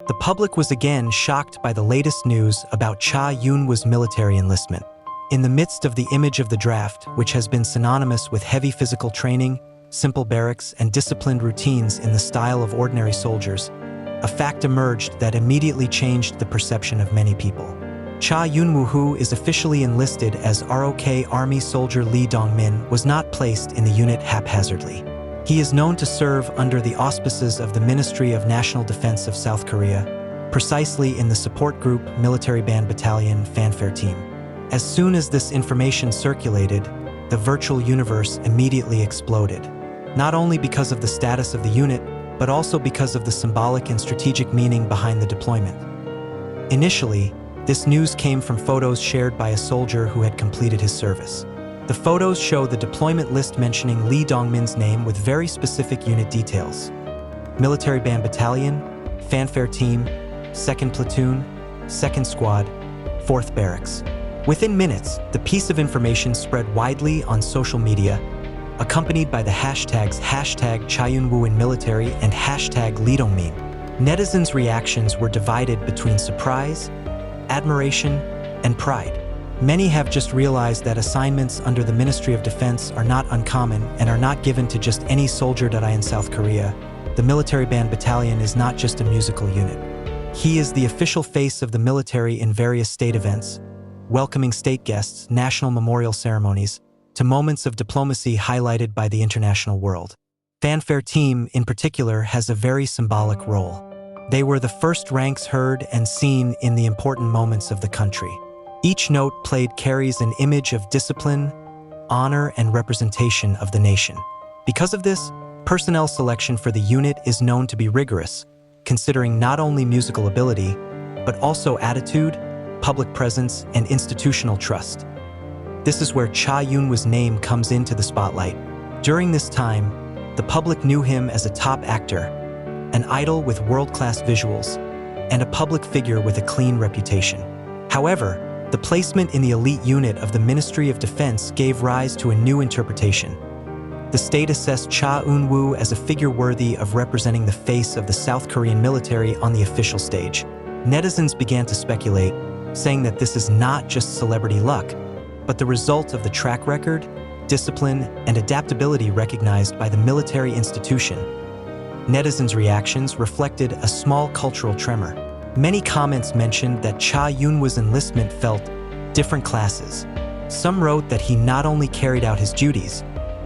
The public was again shocked by the latest news about Cha Eunwoo's military enlistment. In the midst of the image of the draft, which has been synonymous with heavy physical training, simple barracks, and disciplined routines in the style of ordinary soldiers, a fact emerged that immediately changed the perception of many people. Cha Eunwoo, who is officially enlisted as ROK Army Soldier Lee Dong-min, was not placed in the unit haphazardly. He is known to serve under the auspices of the Ministry of National Defense of South Korea, precisely in the support group Military Band Battalion Fanfare Team. As soon as this information circulated, the virtual universe immediately exploded, not only because of the status of the unit, but also because of the symbolic and strategic meaning behind the deployment. Initially, this news came from photos shared by a soldier who had completed his service. The photos show the deployment list mentioning Lee Dong-min's name with very specific unit details: Military Band Battalion, Fanfare Team, 2nd Platoon, 2nd Squad, 4th Barracks. Within minutes, the piece of information spread widely on social media, accompanied by the hashtags #ChaEunwooInMilitary and #LeeDongmin. Netizens' reactions were divided between surprise, admiration, and pride. Many have just realized that assignments under the Ministry of Defense are not uncommon and are not given to just any soldier in South Korea. The Military Band Battalion is not just a musical unit. He is the official face of the military in various state events, welcoming state guests, national memorial ceremonies, to moments of diplomacy highlighted by the international world. Fanfare Team, in particular, has a very symbolic role. They were the first ranks heard and seen in the important moments of the country. Each note played carries an image of discipline, honor, and representation of the nation. Because of this, personnel selection for the unit is known to be rigorous, considering not only musical ability, but also attitude, public presence, and institutional trust. This is where Cha Eunwoo's name comes into the spotlight. During this time, the public knew him as a top actor, an idol with world-class visuals, and a public figure with a clean reputation. However, the placement in the elite unit of the Ministry of Defense gave rise to a new interpretation. The state assessed Cha Eunwoo as a figure worthy of representing the face of the South Korean military on the official stage. Netizens began to speculate, saying that this is not just celebrity luck, but the result of the track record, discipline, and adaptability recognized by the military institution. Netizens' reactions reflected a small cultural tremor. Many comments mentioned that Cha Eunwoo's enlistment felt different classes. Some wrote that he not only carried out his duties,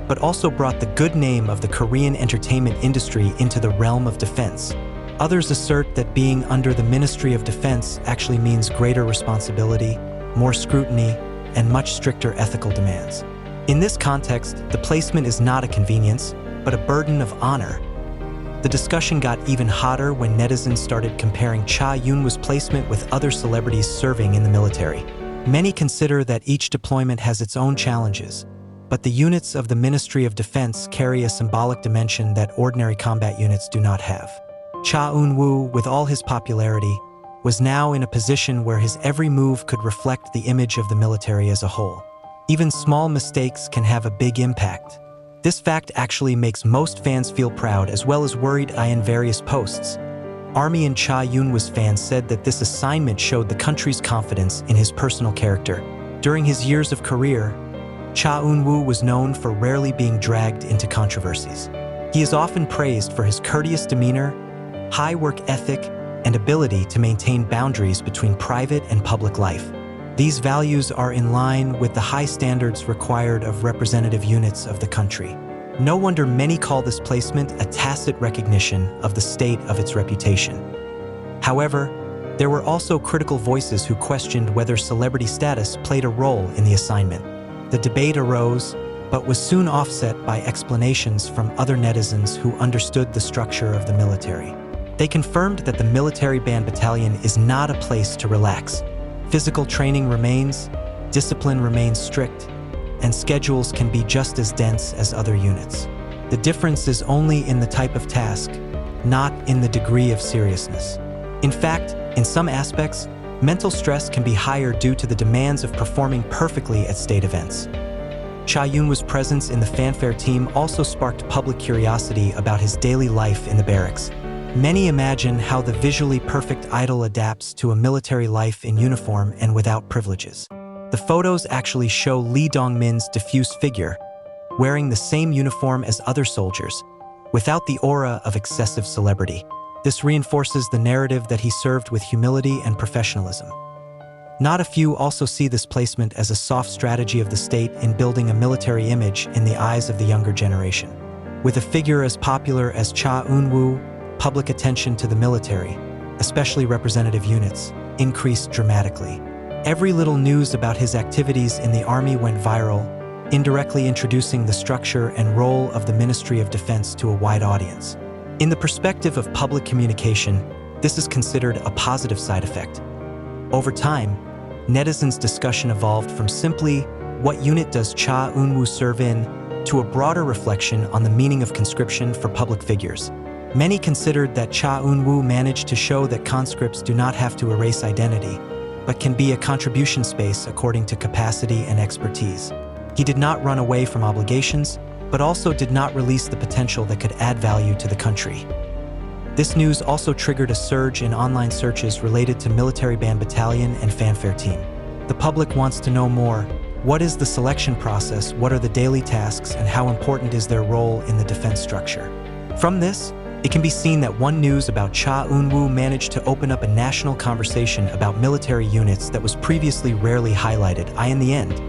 but also brought the good name of the Korean entertainment industry into the realm of defense. Others assert that being under the Ministry of Defense actually means greater responsibility, more scrutiny, and much stricter ethical demands. In this context, the placement is not a convenience, but a burden of honor. The discussion got even hotter when netizens started comparing Cha Eunwoo's placement with other celebrities serving in the military. Many consider that each deployment has its own challenges, but the units of the Ministry of Defense carry a symbolic dimension that ordinary combat units do not have. Cha Eunwoo, with all his popularity, was now in a position where his every move could reflect the image of the military as a whole. Even small mistakes can have a big impact. This fact actually makes most fans feel proud as well as worried. In various posts, Army and Cha Eunwoo's fans said that this assignment showed the country's confidence in his personal character. During his years of career, Cha Eunwoo was known for rarely being dragged into controversies. He is often praised for his courteous demeanor, high work ethic, and ability to maintain boundaries between private and public life. These values are in line with the high standards required of representative units of the country. No wonder many call this placement a tacit recognition of the state of its reputation. However, there were also critical voices who questioned whether celebrity status played a role in the assignment. The debate arose, but was soon offset by explanations from other netizens who understood the structure of the military. They confirmed that the Military Band Battalion is not a place to relax. Physical training remains, discipline remains strict, and schedules can be just as dense as other units. The difference is only in the type of task, not in the degree of seriousness. In fact, in some aspects, mental stress can be higher due to the demands of performing perfectly at state events. Cha Eunwoo's presence in the Fanfare Team also sparked public curiosity about his daily life in the barracks. Many imagine how the visually perfect idol adapts to a military life in uniform and without privileges. The photos actually show Lee Dong-min's diffuse figure, wearing the same uniform as other soldiers, without the aura of excessive celebrity. This reinforces the narrative that he served with humility and professionalism. Not a few also see this placement as a soft strategy of the state in building a military image in the eyes of the younger generation. With a figure as popular as Cha Eunwoo, public attention to the military, especially representative units, increased dramatically. Every little news about his activities in the army went viral, indirectly introducing the structure and role of the Ministry of Defense to a wide audience. In the perspective of public communication, this is considered a positive side effect. Over time, netizens' discussion evolved from simply, "What unit does Cha Eunwoo serve in?" to a broader reflection on the meaning of conscription for public figures. Many considered that Cha Eunwoo managed to show that conscripts do not have to erase identity, but can be a contribution space according to capacity and expertise. He did not run away from obligations, but also did not release the potential that could add value to the country. This news also triggered a surge in online searches related to military band battalion and fanfare team. The public wants to know more. What is the selection process? What are the daily tasks? And how important is their role in the defense structure? From this, it can be seen that one news about Cha Eunwoo managed to open up a national conversation about military units that was previously rarely highlighted. In the end,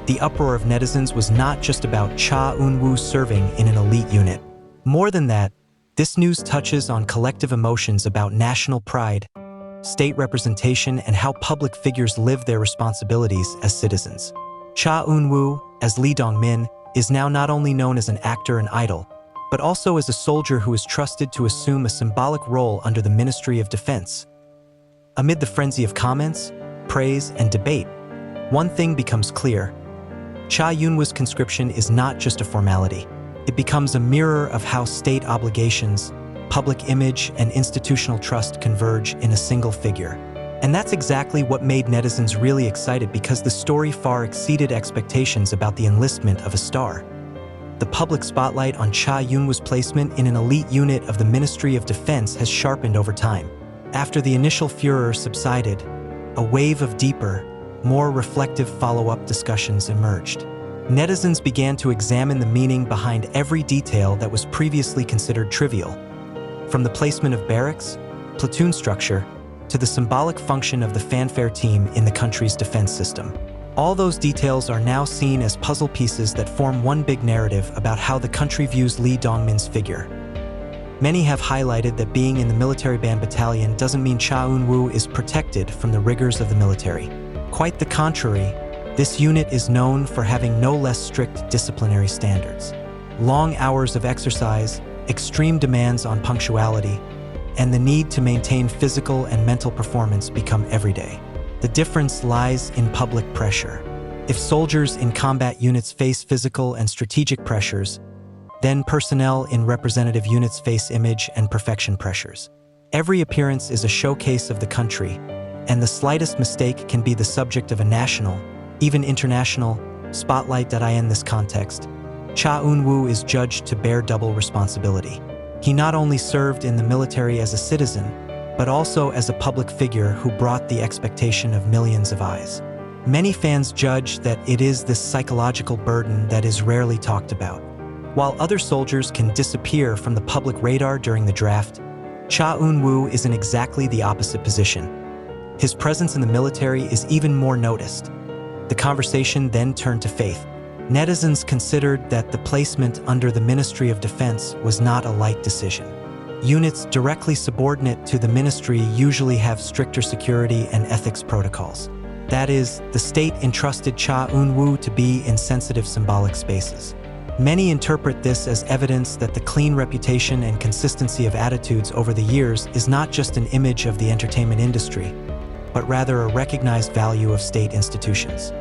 the uproar of netizens was not just about Cha Eunwoo serving in an elite unit. More than that, this news touches on collective emotions about national pride, state representation, and how public figures live their responsibilities as citizens. Cha Eunwoo, as Lee Dong-min, is now not only known as an actor and idol, but also as a soldier who is trusted to assume a symbolic role under the Ministry of Defense. Amid the frenzy of comments, praise, and debate, one thing becomes clear. Cha Eunwoo's conscription is not just a formality. It becomes a mirror of how state obligations, public image, and institutional trust converge in a single figure. And that's exactly what made netizens really excited, because the story far exceeded expectations about the enlistment of a star. The public spotlight on Cha Eunwoo's placement in an elite unit of the Ministry of Defense has sharpened over time. After the initial furor subsided, a wave of deeper, more reflective follow-up discussions emerged. Netizens began to examine the meaning behind every detail that was previously considered trivial, from the placement of barracks, platoon structure, to the symbolic function of the fanfare team in the country's defense system. All those details are now seen as puzzle pieces that form one big narrative about how the country views Lee Dong-min's figure. Many have highlighted that being in the military band battalion doesn't mean Cha Eunwoo is protected from the rigors of the military. Quite the contrary, this unit is known for having no less strict disciplinary standards. Long hours of exercise, extreme demands on punctuality, and the need to maintain physical and mental performance become everyday. The difference lies in public pressure. If soldiers in combat units face physical and strategic pressures, then personnel in representative units face image and perfection pressures. Every appearance is a showcase of the country, and the slightest mistake can be the subject of a national, even international, spotlight. In this context, Cha Eunwoo is judged to bear double responsibility. He not only served in the military as a citizen, but also as a public figure who brought the expectation of millions of eyes. Many fans judge that it is this psychological burden that is rarely talked about. While other soldiers can disappear from the public radar during the draft, Cha Eunwoo is in exactly the opposite position. His presence in the military is even more noticed. The conversation then turned to faith. Netizens considered that the placement under the Ministry of Defense was not a light decision. Units directly subordinate to the ministry usually have stricter security and ethics protocols. That is, the state entrusted Cha Eunwoo to be in sensitive symbolic spaces. Many interpret this as evidence that the clean reputation and consistency of attitudes over the years is not just an image of the entertainment industry, but rather a recognized value of state institutions.